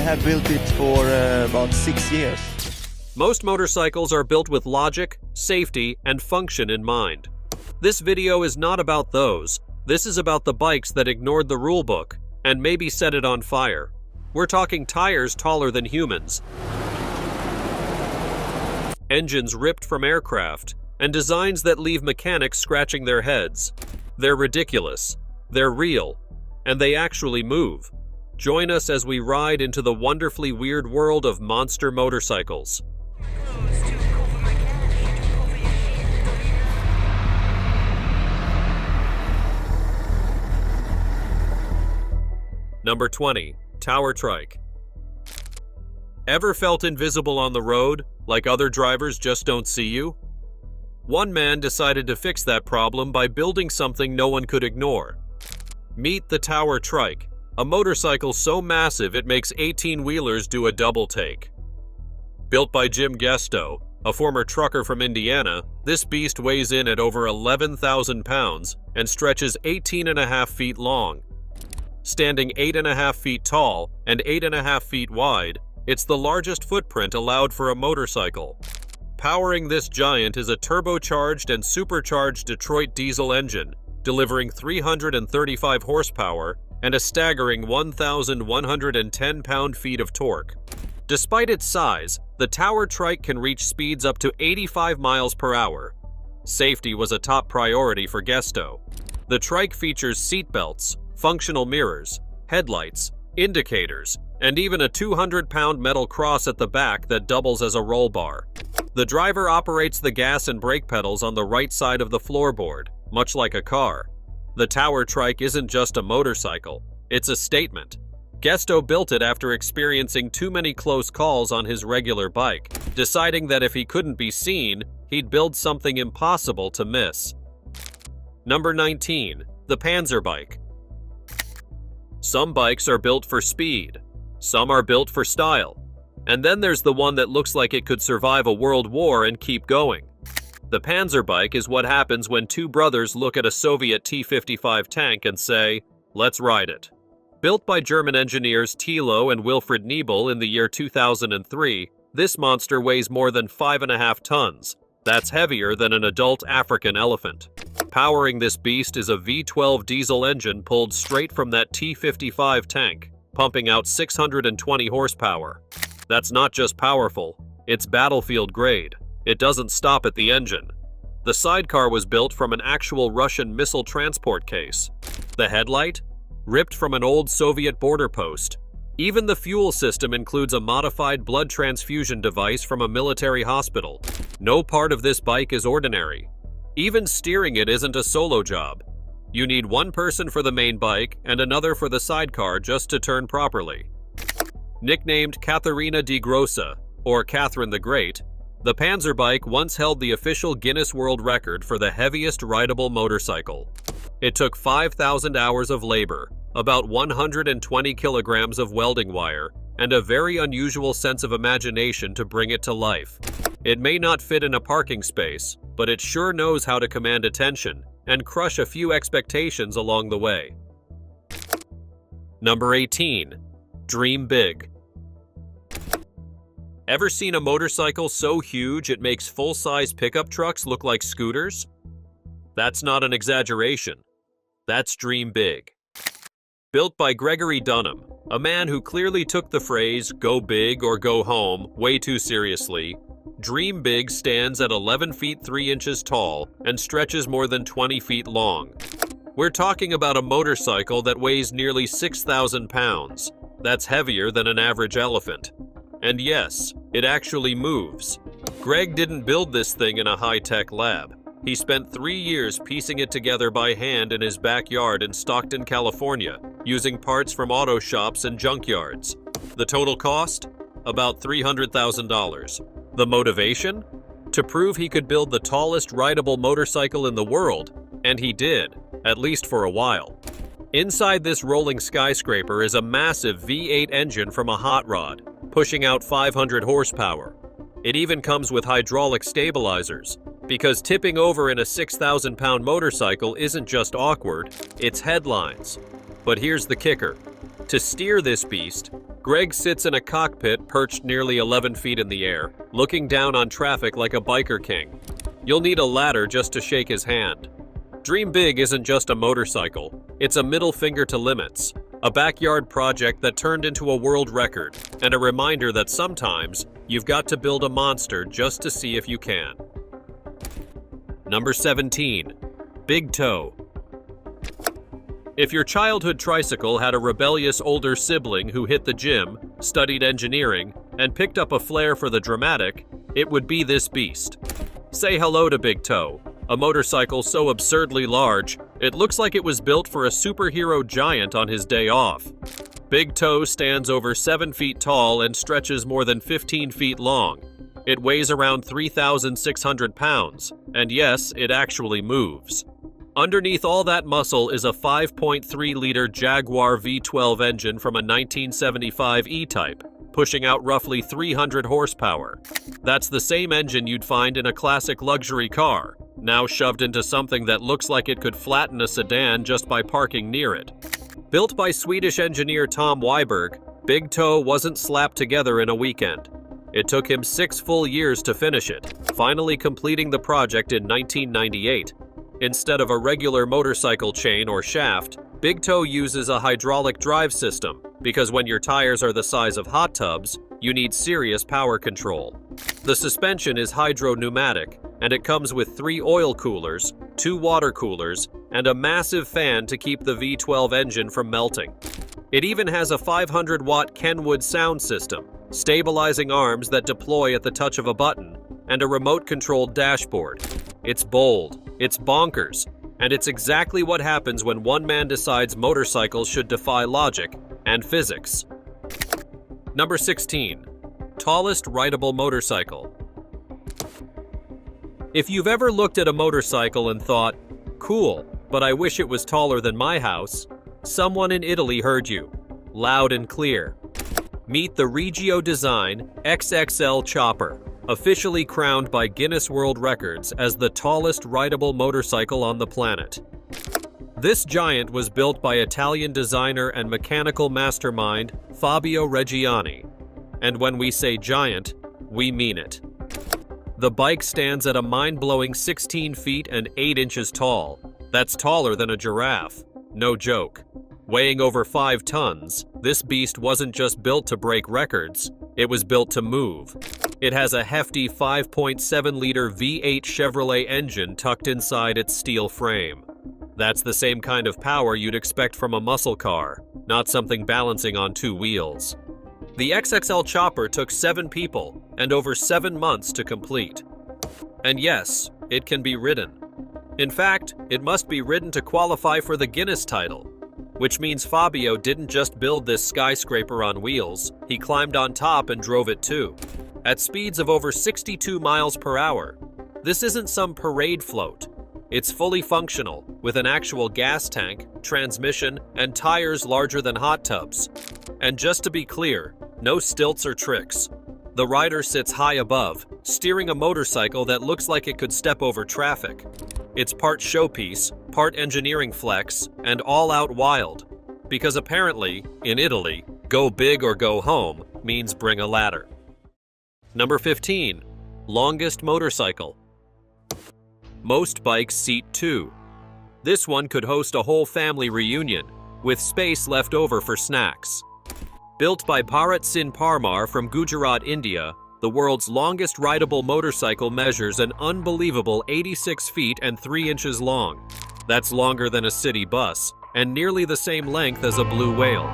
have built it for about 6 years. Most motorcycles are built with logic, safety, and function in mind. This video is not about those. This is about the bikes that ignored the rulebook and maybe set it on fire. We're talking tires taller than humans, engines ripped from aircraft, and designs that leave mechanics scratching their heads. They're ridiculous, they're real, and they actually move. Join us as we ride into the wonderfully weird world of monster motorcycles. Number 20. Tower Trike. Ever felt invisible on the road, like other drivers just don't see you? One man decided to fix that problem by building something no one could ignore. Meet the Tower Trike, a motorcycle so massive it makes 18-wheelers do a double take. Built by Jim Gesto, a former trucker from Indiana, this beast weighs in at over 11,000 pounds and stretches 18.5 feet long. Standing 8.5 feet tall and 8.5 feet wide, it's the largest footprint allowed for a motorcycle. Powering this giant is a turbocharged and supercharged Detroit diesel engine, delivering 335 horsepower and a staggering 1,110 pound-feet of torque. Despite its size, the Tower Trike can reach speeds up to 85 miles per hour. Safety was a top priority for Gesto. The Trike features seat belts, functional mirrors, headlights, indicators, and even a 200-pound metal cross at the back that doubles as a roll bar. The driver operates the gas and brake pedals on the right side of the floorboard, much like a car. The Tower Trike isn't just a motorcycle, it's a statement. Gesto built it after experiencing too many close calls on his regular bike, deciding that if he couldn't be seen, he'd build something impossible to miss. Number 19. The Panzer Bike. Some bikes are built for speed, some are built for style, and then there's the one that looks like it could survive a world war and keep going. The Panzer Bike is what happens when two brothers look at a Soviet T-55 tank and say, "Let's ride it." Built by German engineers Thilo and Wilfried Niebel in the year 2003, this monster weighs more than 5.5 tons. That's heavier than an adult African elephant. Powering this beast is a V12 diesel engine pulled straight from that T-55 tank, pumping out 620 horsepower. That's not just powerful, it's battlefield grade. It doesn't stop at the engine. The sidecar was built from an actual Russian missile transport case. The headlight? Ripped from an old Soviet border post. Even the fuel system includes a modified blood transfusion device from a military hospital. No part of this bike is ordinary. Even steering it isn't a solo job. You need one person for the main bike and another for the sidecar just to turn properly. Nicknamed Katharina di Grossa, or Catherine the Great, the Panzer Bike once held the official Guinness World Record for the heaviest rideable motorcycle. It took 5,000 hours of labor, about 120 kilograms of welding wire, and a very unusual sense of imagination to bring it to life. It may not fit in a parking space, but it sure knows how to command attention and crush a few expectations along the way. Number 18. Dream Big. Ever seen a motorcycle so huge it makes full-size pickup trucks look like scooters? That's not an exaggeration. That's Dream Big. Built by Gregory Dunham, a man who clearly took the phrase "go big or go home" way too seriously, Dream Big stands at 11 feet 3 inches tall and stretches more than 20 feet long. We're talking about a motorcycle that weighs nearly 6,000 pounds. That's heavier than an average elephant. And yes, it actually moves. Greg didn't build this thing in a high-tech lab. He spent 3 years piecing it together by hand in his backyard in Stockton, California, using parts from auto shops and junkyards. The total cost? About $300,000. The motivation? To prove he could build the tallest rideable motorcycle in the world, and he did, at least for a while. Inside this rolling skyscraper is a massive V8 engine from a hot rod, pushing out 500 horsepower. It even comes with hydraulic stabilizers, because tipping over in a 6,000-pound motorcycle isn't just awkward, it's headlines. But here's the kicker. To steer this beast, Greg sits in a cockpit perched nearly 11 feet in the air, looking down on traffic like a biker king. You'll need a ladder just to shake his hand. Dream Big isn't just a motorcycle, it's a middle finger to limits, a backyard project that turned into a world record, and a reminder that sometimes you've got to build a monster just to see if you can. Number 17. Big Toe. If your childhood tricycle had a rebellious older sibling who hit the gym, studied engineering, and picked up a flair for the dramatic, it would be this beast. Say hello to Big Toe, a motorcycle so absurdly large, it looks like it was built for a superhero giant on his day off. Big Toe stands over 7 feet tall and stretches more than 15 feet long. It weighs around 3,600 pounds, and yes, it actually moves. Underneath all that muscle is a 5.3-liter Jaguar V12 engine from a 1975 E-Type, pushing out roughly 300 horsepower. That's the same engine you'd find in a classic luxury car, now shoved into something that looks like it could flatten a sedan just by parking near it. Built by Swedish engineer Tom Wiberg, Big Toe wasn't slapped together in a weekend. It took him 6 full years to finish it, finally completing the project in 1998. Instead of a regular motorcycle chain or shaft, Big Toe uses a hydraulic drive system because when your tires are the size of hot tubs, you need serious power control. The suspension is hydro-pneumatic, and it comes with 3 oil coolers, 2 water coolers, and a massive fan to keep the V12 engine from melting. It even has a 500-watt Kenwood sound system, stabilizing arms that deploy at the touch of a button, and a remote-controlled dashboard. It's bold, it's bonkers, and it's exactly what happens when one man decides motorcycles should defy logic and physics. Number 16. Tallest rideable motorcycle. If you've ever looked at a motorcycle and thought, cool, but I wish it was taller than my house, someone in Italy heard you, loud and clear. Meet the Regio Design XXL Chopper, officially crowned by Guinness World Records as the tallest rideable motorcycle on the planet. This giant was built by Italian designer and mechanical mastermind Fabio Reggiani. And when we say giant, we mean it. The bike stands at a mind-blowing 16 feet and 8 inches tall. That's taller than a giraffe. No joke. Weighing over 5 tons, this beast wasn't just built to break records, it was built to move. It has a hefty 5.7-liter V8 Chevrolet engine tucked inside its steel frame. That's the same kind of power you'd expect from a muscle car, not something balancing on 2 wheels. The XXL Chopper took 7 people and over 7 months to complete. And yes, it can be ridden. In fact, it must be ridden to qualify for the Guinness title, which means Fabio didn't just build this skyscraper on wheels, he climbed on top and drove it too. At speeds of over 62 miles per hour. This isn't some parade float. It's fully functional, with an actual gas tank, transmission, and tires larger than hot tubs. And just to be clear, no stilts or tricks. The rider sits high above, steering a motorcycle that looks like it could step over traffic. It's part showpiece, part engineering flex, and all-out wild. Because apparently, in Italy, go big or go home means bring a ladder. Number 15. Longest motorcycle. Most bikes seat 2. This one could host a whole family reunion, with space left over for snacks. Built by Bharat Singh Parmar from Gujarat, India, the world's longest rideable motorcycle measures an unbelievable 86 feet and 3 inches long. That's longer than a city bus, and nearly the same length as a blue whale.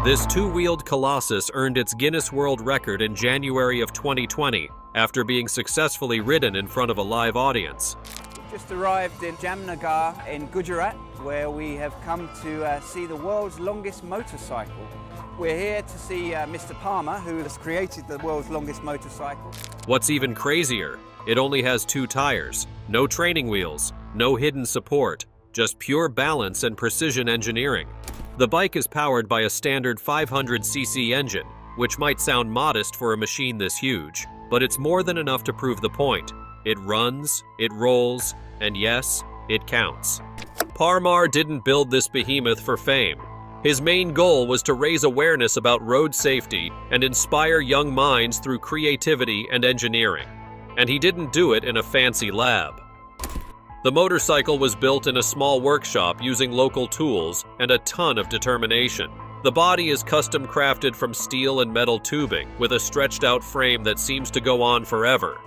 This 2-wheeled colossus earned its Guinness World Record in January of 2020, after being successfully ridden in front of a live audience. We just arrived in Jamnagar in Gujarat, where we have come to see the world's longest motorcycle. We're here to see Mr. Parmar, who has created the world's longest motorcycle. What's even crazier, it only has 2 tires, no training wheels, no hidden support, just pure balance and precision engineering. The bike is powered by a standard 500cc engine, which might sound modest for a machine this huge, but it's more than enough to prove the point. It runs, it rolls, and yes, it counts. Parmar didn't build this behemoth for fame. His main goal was to raise awareness about road safety and inspire young minds through creativity and engineering. And he didn't do it in a fancy lab. The motorcycle was built in a small workshop using local tools and a ton of determination. The body is custom crafted from steel and metal tubing with a stretched out frame that seems to go on forever.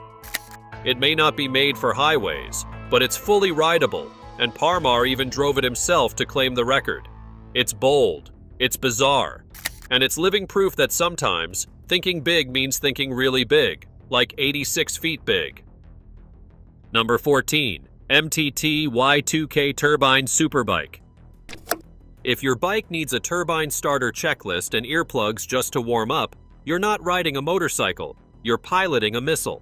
It may not be made for highways, but it's fully rideable, and Parmar even drove it himself to claim the record. It's bold, it's bizarre, and it's living proof that sometimes thinking big means thinking really big, like 86 feet big. Number 14. MTT Y2K Turbine Superbike. If your bike needs a turbine starter checklist and earplugs just to warm up, you're not riding a motorcycle, you're piloting a missile.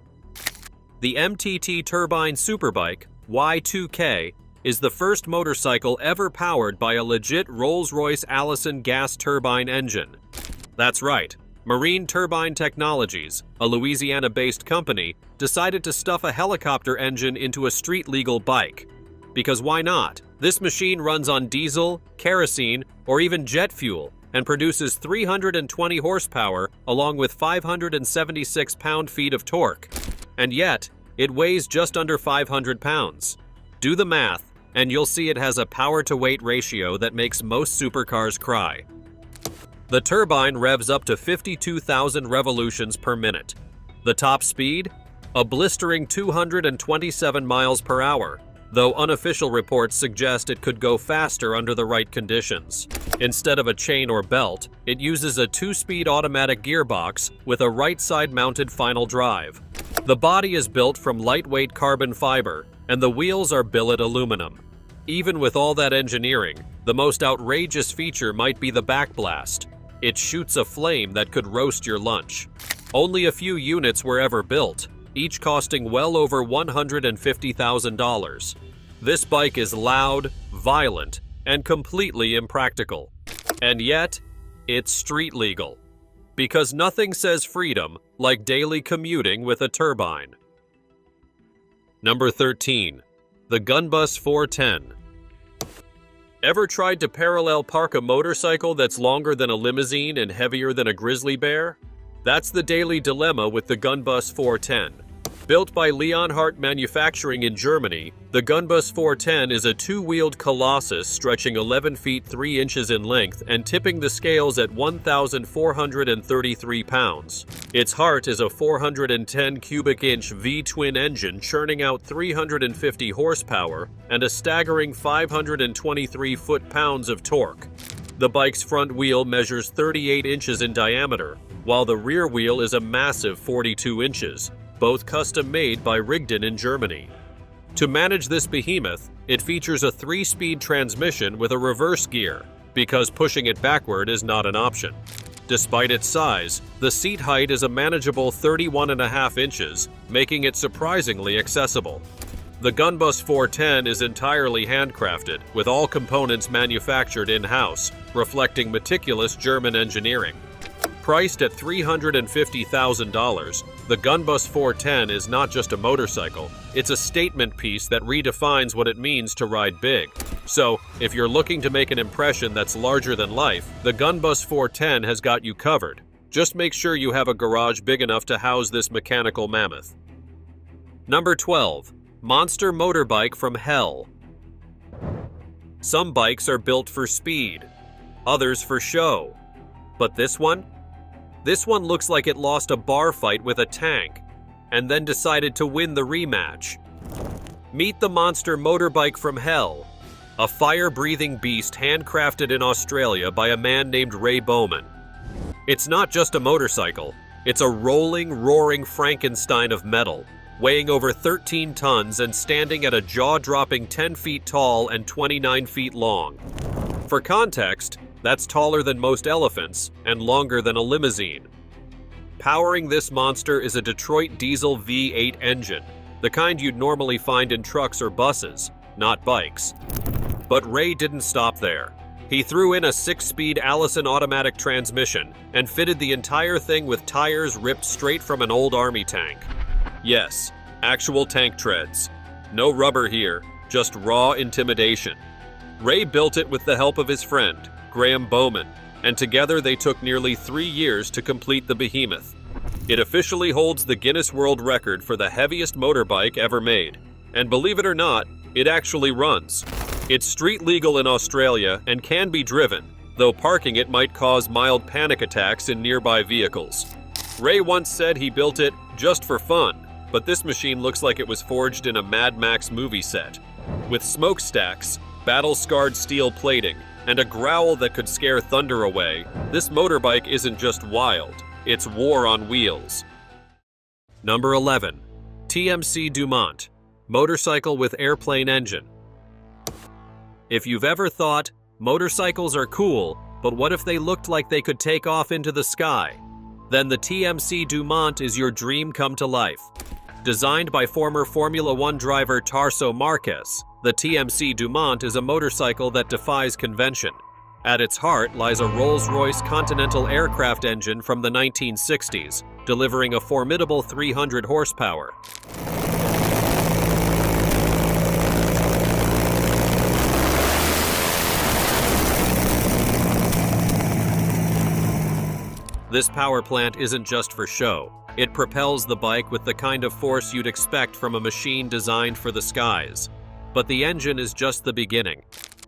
The MTT Turbine Superbike, Y2K, is the first motorcycle ever powered by a legit Rolls-Royce Allison gas turbine engine. That's right, Marine Turbine Technologies, a Louisiana-based company, decided to stuff a helicopter engine into a street-legal bike. Because why not? This machine runs on diesel, kerosene, or even jet fuel and produces 320 horsepower along with 576 pound-feet of torque. And yet, it weighs just under 500 pounds. Do the math, and you'll see it has a power-to-weight ratio that makes most supercars cry. The turbine revs up to 52,000 revolutions per minute. The top speed? A blistering 227 miles per hour, though unofficial reports suggest it could go faster under the right conditions. Instead of a chain or belt, it uses a 2-speed automatic gearbox with a right-side mounted final drive. The body is built from lightweight carbon fiber, and the wheels are billet aluminum. Even with all that engineering, the most outrageous feature might be the backblast. It shoots a flame that could roast your lunch. Only a few units were ever built, each costing well over $150,000. This bike is loud, violent, and completely impractical. And yet, it's street legal. Because nothing says freedom like daily commuting with a turbine. Number 13. The Gunbus 410. Ever tried to parallel park a motorcycle that's longer than a limousine and heavier than a grizzly bear? That's the daily dilemma with the Gunbus 410. Built by Leonhardt Manufacturing in Germany, the Gunbus 410 is a two-wheeled colossus stretching 11 feet 3 inches in length and tipping the scales at 1,433 pounds. Its heart is a 410 cubic inch V-twin engine churning out 350 horsepower and a staggering 523 foot-pounds of torque. The bike's front wheel measures 38 inches in diameter, while the rear wheel is a massive 42 inches. Both custom-made by Rigden in Germany. To manage this behemoth, it features a 3-speed transmission with a reverse gear, because pushing it backward is not an option. Despite its size, the seat height is a manageable 31.5 inches, making it surprisingly accessible. The Gunbus 410 is entirely handcrafted, with all components manufactured in-house, reflecting meticulous German engineering. Priced at $350,000, the Gunbus 410 is not just a motorcycle, it's a statement piece that redefines what it means to ride big. So, if you're looking to make an impression that's larger than life, the Gunbus 410 has got you covered. Just make sure you have a garage big enough to house this mechanical mammoth. Number 12. Monster Motorbike from Hell. Some bikes are built for speed, others for show. But this one? This one looks like it lost a bar fight with a tank, and then decided to win the rematch. Meet the Monster Motorbike from Hell, a fire-breathing beast handcrafted in Australia by a man named Ray Bowman. It's not just a motorcycle, it's a rolling, roaring Frankenstein of metal, weighing over 13 tons and standing at a jaw-dropping 10 feet tall and 29 feet long. For context, that's taller than most elephants and longer than a limousine. Powering this monster is a Detroit diesel V8 engine, the kind you'd normally find in trucks or buses, not bikes. But Ray didn't stop there. He threw in a 6-speed Allison automatic transmission and fitted the entire thing with tires ripped straight from an old army tank. Yes, actual tank treads. No rubber here, just raw intimidation. Ray built it with the help of his friend, Graham Bowman, and together they took nearly 3 years to complete the behemoth. It officially holds the Guinness World Record for the heaviest motorbike ever made. And believe it or not, it actually runs. It's street legal in Australia and can be driven, though parking it might cause mild panic attacks in nearby vehicles. Ray once said he built it just for fun, but this machine looks like it was forged in a Mad Max movie set. With smokestacks, battle-scarred steel plating, and a growl that could scare thunder away, this motorbike isn't just wild, it's war on wheels. Number 11. TMC Dumont, motorcycle with airplane engine. If you've ever thought, motorcycles are cool, but what if they looked like they could take off into the sky? Then the TMC Dumont is your dream come to life. Designed by former Formula One driver Tarso Marquez, the TMC Dumont is a motorcycle that defies convention. At its heart lies a Rolls-Royce Continental aircraft engine from the 1960s, delivering a formidable 300 horsepower. This power plant isn't just for show. It propels the bike with the kind of force you'd expect from a machine designed for the skies. But the engine is just the beginning.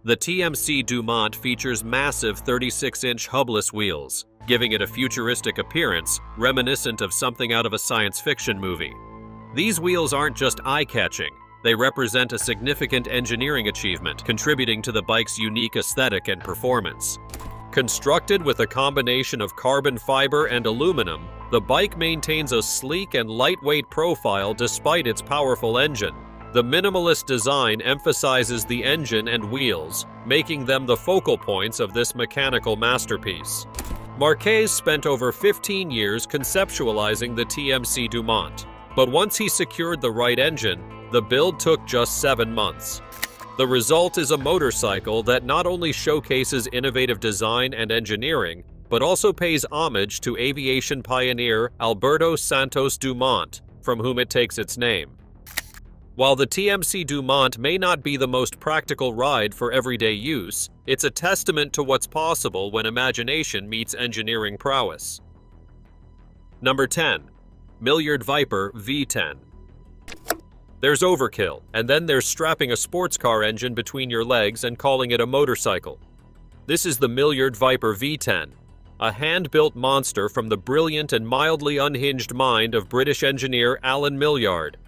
The TMC Dumont features massive 36-inch hubless wheels, giving it a futuristic appearance reminiscent of something out of a science fiction movie. These wheels aren't just eye-catching. They represent a significant engineering achievement, contributing to the bike's unique aesthetic and performance. Constructed with a combination of carbon fiber and aluminum, the bike maintains a sleek and lightweight profile despite its powerful engine. The minimalist design emphasizes the engine and wheels, making them the focal points of this mechanical masterpiece. Marquez spent over 15 years conceptualizing the TMC Dumont, but once he secured the right engine, the build took just 7 months. The result is a motorcycle that not only showcases innovative design and engineering, but also pays homage to aviation pioneer Alberto Santos Dumont, from whom it takes its name. While the TMC Dumont may not be the most practical ride for everyday use, it's a testament to what's possible when imagination meets engineering prowess. Number 10. Millard Viper V10. There's overkill, and then there's strapping a sports car engine between your legs and calling it a motorcycle. This is the Millard Viper V10, a hand-built monster from the brilliant and mildly unhinged mind of British engineer Alan Millard.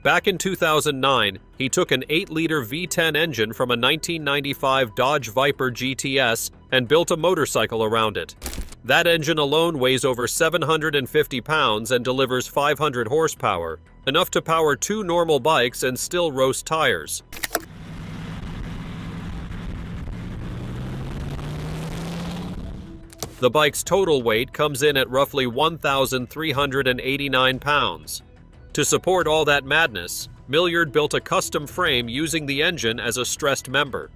Back in 2009, he took an 8-liter V10 engine from a 1995 Dodge Viper GTS and built a motorcycle around it. That engine alone weighs over 750 pounds and delivers 500 horsepower, enough to power 2 normal bikes and still roast tires. The bike's total weight comes in at roughly 1,389 pounds. To support all that madness, Millard built a custom frame using the engine as a stressed member.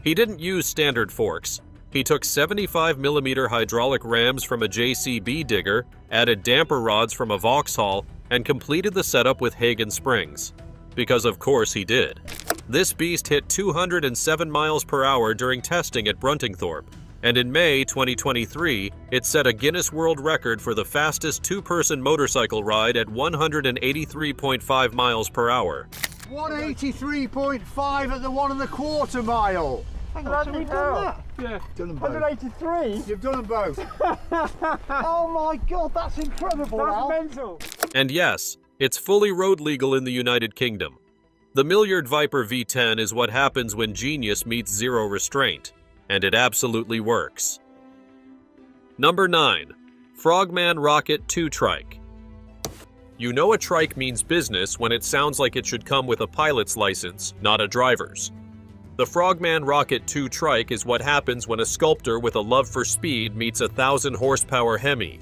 He didn't use standard forks. He took 75mm hydraulic rams from a JCB digger, added damper rods from a Vauxhall, and completed the setup with Hagen springs. Because of course he did. This beast hit 207 miles per hour during testing at Bruntingthorpe, and in May 2023, it set a Guinness World Record for the fastest 2-person motorcycle ride at 183.5 miles per hour. 183.5 at the 1 1/4 mile. Hang on, so we've done that? Yeah. Done them both. 183? You've done them both. Oh my God, that's incredible, That's Al. mental. And yes, it's fully road legal in the United Kingdom. The Millard Viper V10 is what happens when genius meets zero restraint, and it absolutely works. Number 9. Frogman Rocket 2 Trike. You know a trike means business when it sounds like it should come with a pilot's license, not a driver's. The Frogman Rocket 2 Trike is what happens when a sculptor with a love for speed meets a 1,000 horsepower Hemi.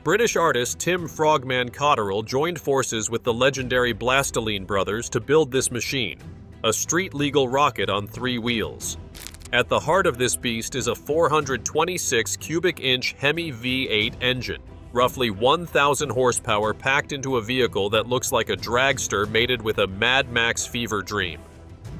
British artist Tim Frogman Cotterill joined forces with the legendary Blastoline brothers to build this machine, a street-legal rocket on 3 wheels. At the heart of this beast is a 426 cubic inch Hemi V8 engine, roughly 1,000 horsepower packed into a vehicle that looks like a dragster mated with a Mad Max fever dream.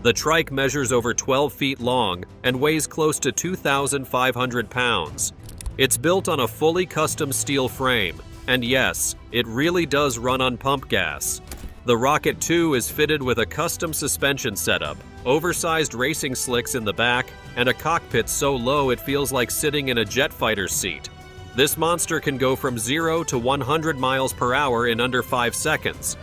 The Trike measures over 12 feet long and weighs close to 2,500 pounds. It's built on a fully custom steel frame, and yes, it really does run on pump gas. The Rocket 2 is fitted with a custom suspension setup, oversized racing slicks in the back, and a cockpit so low it feels like sitting in a jet fighter's seat. This monster can go from 0 to 100 miles per hour in under 5 seconds.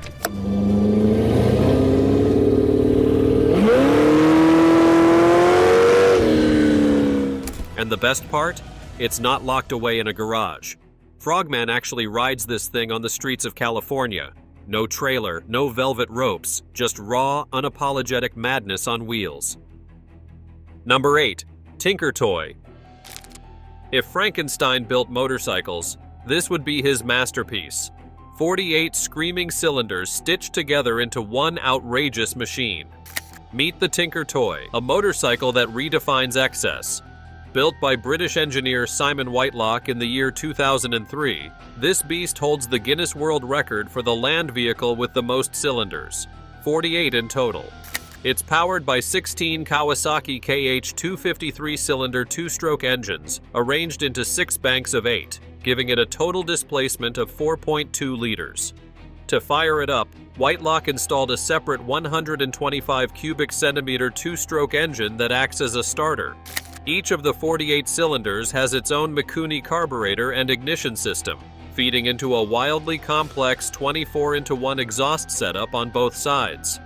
And the best part? It's not locked away in a garage. Frogman actually rides this thing on the streets of California. No trailer, no velvet ropes, just raw, unapologetic madness on wheels. Number 8. Tinker Toy. If Frankenstein built motorcycles, this would be his masterpiece. 48 screaming cylinders stitched together into one outrageous machine. Meet the Tinker Toy, a motorcycle that redefines excess. Built by British engineer Simon Whitelock in the year 2003, this beast holds the Guinness World Record for the land vehicle with the most cylinders, 48 in total. It's powered by 16 Kawasaki KH 253-cylinder two-stroke engines, arranged into 6 banks of 8, giving it a total displacement of 4.2 liters. To fire it up, Whitelock installed a separate 125 cubic centimeter two-stroke engine that acts as a starter. Each of the 48 cylinders has its own Mikuni carburetor and ignition system, feeding into a wildly complex 24-into-1 exhaust setup on both sides.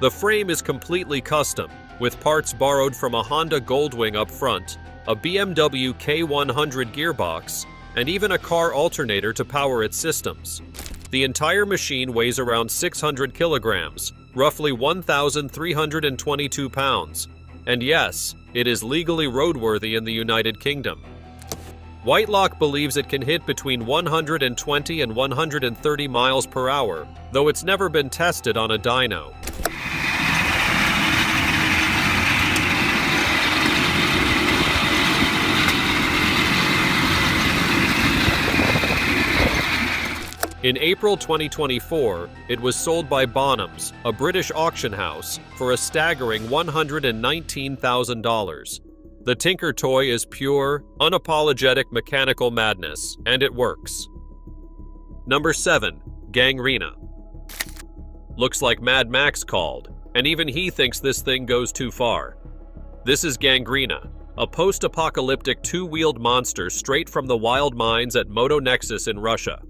The frame is completely custom, with parts borrowed from a Honda Goldwing up front, a BMW K100 gearbox, and even a car alternator to power its systems. The entire machine weighs around 600 kilograms, roughly 1,322 pounds. And yes, it is legally roadworthy in the United Kingdom. Whitelock believes it can hit between 120 and 130 miles per hour, though it's never been tested on a dyno. In April 2024, it was sold by Bonhams, a British auction house, for a staggering $119,000. The Tinker Toy is pure, unapologetic mechanical madness, and it works. Number 7. Gangrina. Looks like Mad Max called, and even he thinks this thing goes too far. This is Gangrina, a post-apocalyptic two-wheeled monster straight from the wild mines at Moto Nexus in Russia.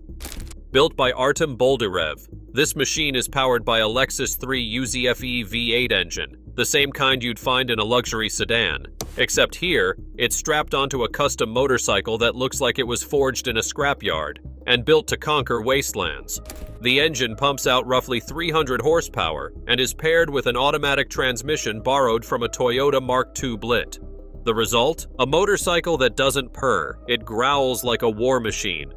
Built by Artem Boldyrev, this machine is powered by a Lexus 3 UZFE V8 engine, the same kind you'd find in a luxury sedan. Except here, it's strapped onto a custom motorcycle that looks like it was forged in a scrapyard and built to conquer wastelands. The engine pumps out roughly 300 horsepower and is paired with an automatic transmission borrowed from a Toyota Mark II Blit. The result? A motorcycle that doesn't purr, it growls like a war machine.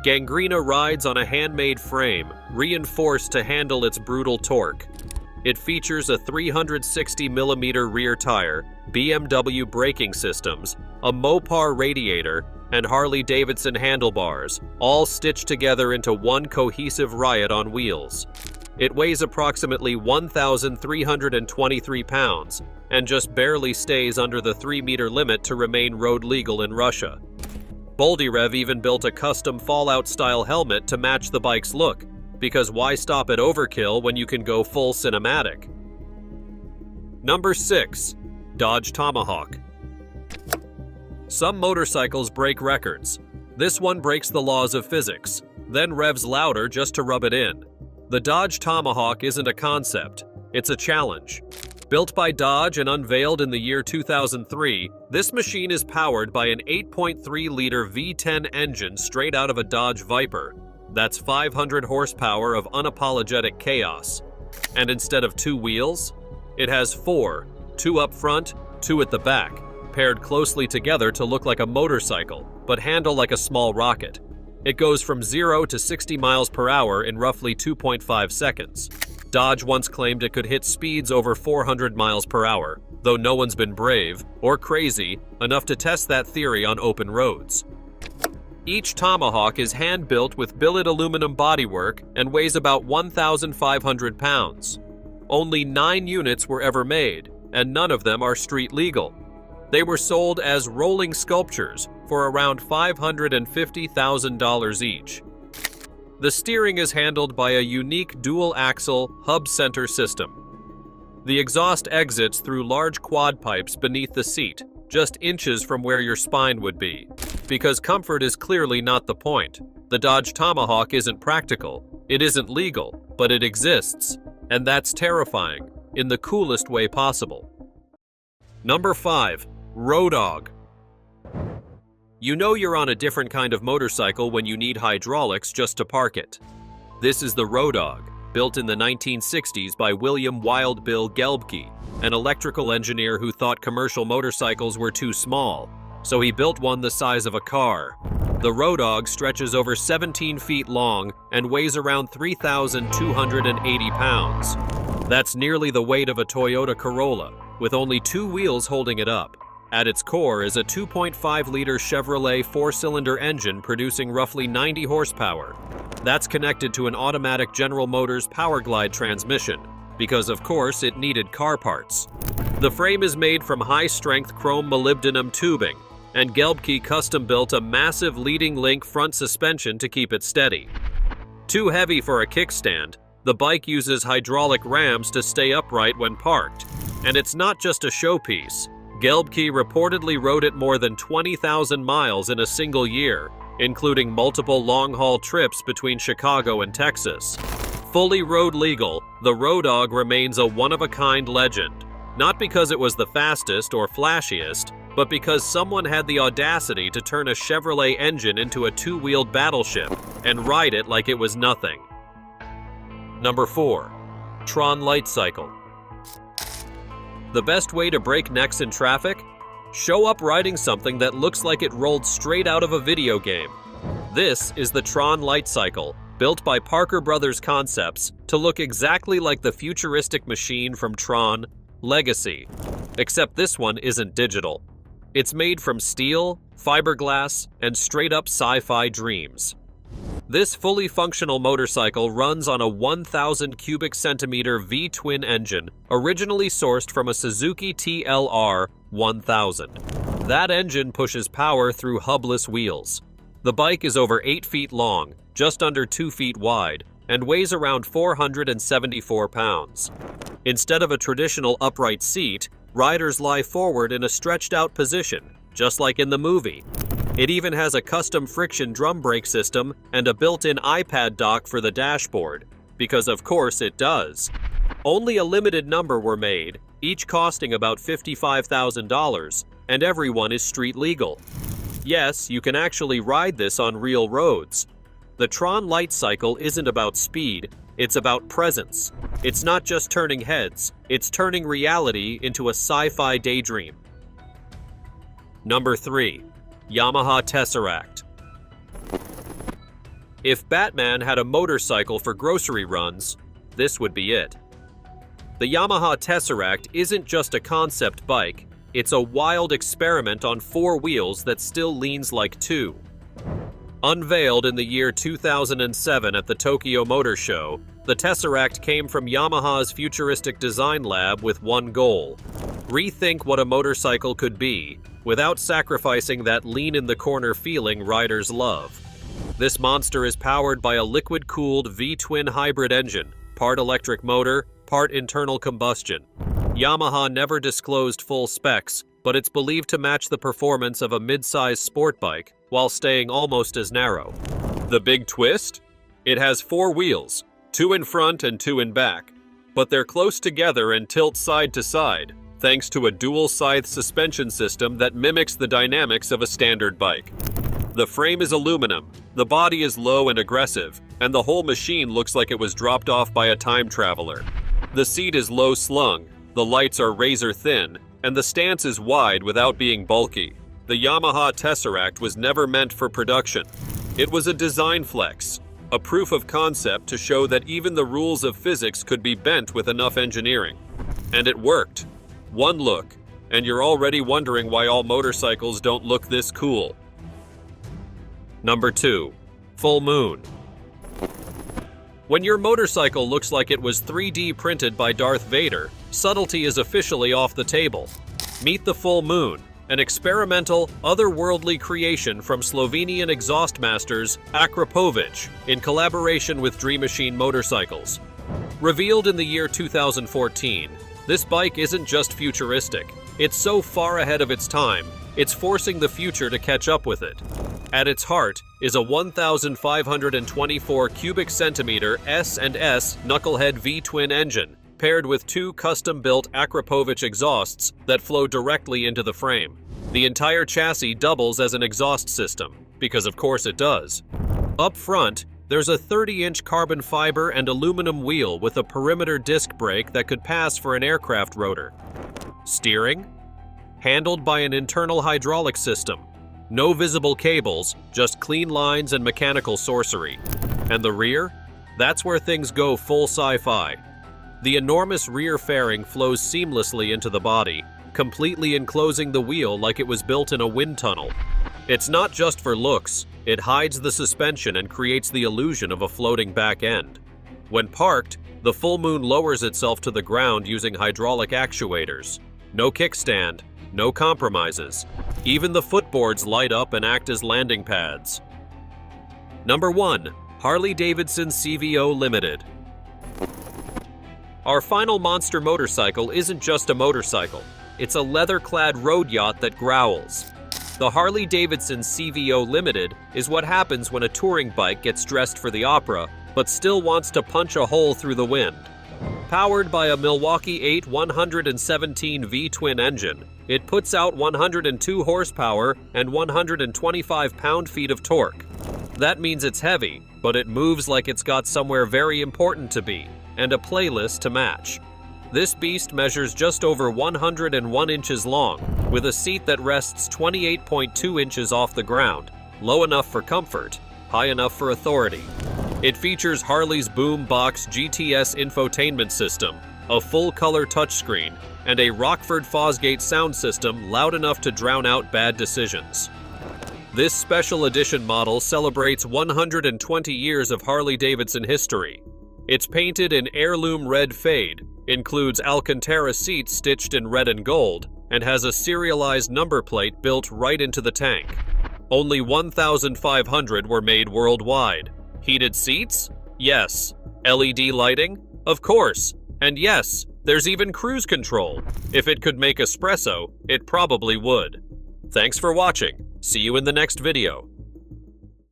Gangrina rides on a handmade frame, reinforced to handle its brutal torque. It features a 360mm rear tire, BMW braking systems, a Mopar radiator, and Harley-Davidson handlebars, all stitched together into one cohesive riot on wheels. It weighs approximately 1,323 pounds, and just barely stays under the 3-meter limit to remain road legal in Russia. Boldyrev even built a custom Fallout-style helmet to match the bike's look, because why stop at overkill when you can go full cinematic? Number 6. Dodge Tomahawk. Some motorcycles break records. This one breaks the laws of physics, then revs louder just to rub it in. The Dodge Tomahawk isn't a concept, it's a challenge. Built by Dodge and unveiled in the year 2003, this machine is powered by an 8.3-liter V10 engine straight out of a Dodge Viper. That's 500 horsepower of unapologetic chaos. And instead of 2 wheels, it has 4, 2 up front, 2 at the back, paired closely together to look like a motorcycle, but handle like a small rocket. It goes from 0 to 60 miles per hour in roughly 2.5 seconds. Dodge once claimed it could hit speeds over 400 miles per hour, though no one's been brave, or crazy, enough to test that theory on open roads. Each Tomahawk is hand-built with billet aluminum bodywork and weighs about 1,500 pounds. Only 9 units were ever made, and none of them are street legal. They were sold as rolling sculptures for around $550,000 each. The steering is handled by a unique dual-axle hub-center system. The exhaust exits through large quad pipes beneath the seat, just inches from where your spine would be. Because comfort is clearly not the point. The Dodge Tomahawk isn't practical, it isn't legal, but it exists. And that's terrifying, in the coolest way possible. Number 5. Roadog. You know you're on a different kind of motorcycle when you need hydraulics just to park it. This is the Roadog, built in the 1960s by William Wild Bill Gelbke, an electrical engineer who thought commercial motorcycles were too small, so he built one the size of a car. The Roadog stretches over 17 feet long and weighs around 3,280 pounds. That's nearly the weight of a Toyota Corolla, with only 2 wheels holding it up. At its core is a 2.5-liter Chevrolet 4-cylinder engine producing roughly 90 horsepower. That's connected to an automatic General Motors Powerglide transmission, because of course it needed car parts. The frame is made from high-strength chrome molybdenum tubing, and Gelbke custom-built a massive leading link front suspension to keep it steady. Too heavy for a kickstand, the bike uses hydraulic rams to stay upright when parked. And it's not just a showpiece. Gelbke reportedly rode it more than 20,000 miles in a single year, including multiple long-haul trips between Chicago and Texas. Fully road legal, the Roadog remains a one-of-a-kind legend. Not because it was the fastest or flashiest, but because someone had the audacity to turn a Chevrolet engine into a 2-wheeled battleship and ride it like it was nothing. Number 4. Tron Light Cycle. The best way to break necks in traffic? Show up riding something that looks like it rolled straight out of a video game. This is the Tron Light Cycle, built by Parker Brothers Concepts to look exactly like the futuristic machine from Tron Legacy. Except this one isn't digital. It's made from steel, fiberglass, and straight-up sci-fi dreams. This fully functional motorcycle runs on a 1,000 cubic centimeter V-twin engine, originally sourced from a Suzuki TLR 1000. That engine pushes power through hubless wheels. The bike is over 8 feet long, just under 2 feet wide, and weighs around 474 pounds. Instead of a traditional upright seat, riders lie forward in a stretched-out position, just like in the movie. It even has a custom friction drum brake system and a built-in iPad dock for the dashboard, because of course it does. Only a limited number were made, each costing about $55,000, and everyone is street legal. Yes, you can actually ride this on real roads. The Tron Light Cycle isn't about speed, it's about presence. It's not just turning heads, it's turning reality into a sci-fi daydream. Number 3. Yamaha Tesseract. If Batman had a motorcycle for grocery runs, this would be it. The Yamaha Tesseract isn't just a concept bike, it's a wild experiment on 4 wheels that still leans like 2. Unveiled in the year 2007 at the Tokyo Motor Show, the Tesseract came from Yamaha's futuristic design lab with one goal: rethink what a motorcycle could be, without sacrificing that lean-in-the-corner feeling riders love. This monster is powered by a liquid-cooled V-twin hybrid engine, part electric motor, part internal combustion. Yamaha never disclosed full specs, but it's believed to match the performance of a mid-size sport bike while staying almost as narrow. The big twist? It has 4 wheels, 2 in front and 2 in back, but they're close together and tilt side to side, thanks to a dual scythe suspension system that mimics the dynamics of a standard bike. The frame is aluminum, the body is low and aggressive, and the whole machine looks like it was dropped off by a time traveler. The seat is low slung, the lights are razor thin, and the stance is wide without being bulky. The Yamaha Tesseract was never meant for production. It was a design flex. a proof of concept to show that even the rules of physics could be bent with enough engineering. And it worked. One look, and you're already wondering why all motorcycles don't look this cool. Number 2. Full moon. When your motorcycle looks like it was 3D printed by Darth Vader, subtlety is officially off the table. Meet the full moon, an experimental, otherworldly creation from Slovenian exhaust masters Akrapovic in collaboration with Dream Machine Motorcycles. Revealed in the year 2014, this bike isn't just futuristic. It's so far ahead of its time, it's forcing the future to catch up with it. At its heart is a 1,524 cubic centimeter S&S knucklehead V-twin engine, paired with 2 custom-built Akrapovic exhausts that flow directly into the frame. The entire chassis doubles as an exhaust system, because of course it does. Up front, there's a 30-inch carbon fiber and aluminum wheel with a perimeter disc brake that could pass for an aircraft rotor. Steering? Handled by an internal hydraulic system. No visible cables, just clean lines and mechanical sorcery. And the rear? That's where things go full sci-fi. The enormous rear fairing flows seamlessly into the body, completely enclosing the wheel like it was built in a wind tunnel. It's not just for looks, it hides the suspension and creates the illusion of a floating back end. When parked, the full moon lowers itself to the ground using hydraulic actuators. No kickstand, no compromises. Even the footboards light up and act as landing pads. Number 1. Harley-Davidson CVO Limited. Our final monster motorcycle isn't just a motorcycle. It's a leather-clad road yacht that growls. The Harley-Davidson CVO Limited is what happens when a touring bike gets dressed for the opera, but still wants to punch a hole through the wind. Powered by a Milwaukee 8 117 V-twin engine, it puts out 102 horsepower and 125 pound-feet of torque. That means it's heavy, but it moves like it's got somewhere very important to be, and a playlist to match. This beast measures just over 101 inches long, with a seat that rests 28.2 inches off the ground, low enough for comfort, high enough for authority. It features Harley's Boombox GTS infotainment system, a full-color touchscreen, and a Rockford Fosgate sound system loud enough to drown out bad decisions. This special edition model celebrates 120 years of Harley-Davidson history. It's painted in heirloom red fade, includes Alcantara seats stitched in red and gold, and has a serialized number plate built right into the tank. Only 1,500 were made worldwide. Heated seats? Yes. LED lighting? Of course. And yes, there's even cruise control. If it could make espresso, it probably would. Thanks for watching. See you in the next video.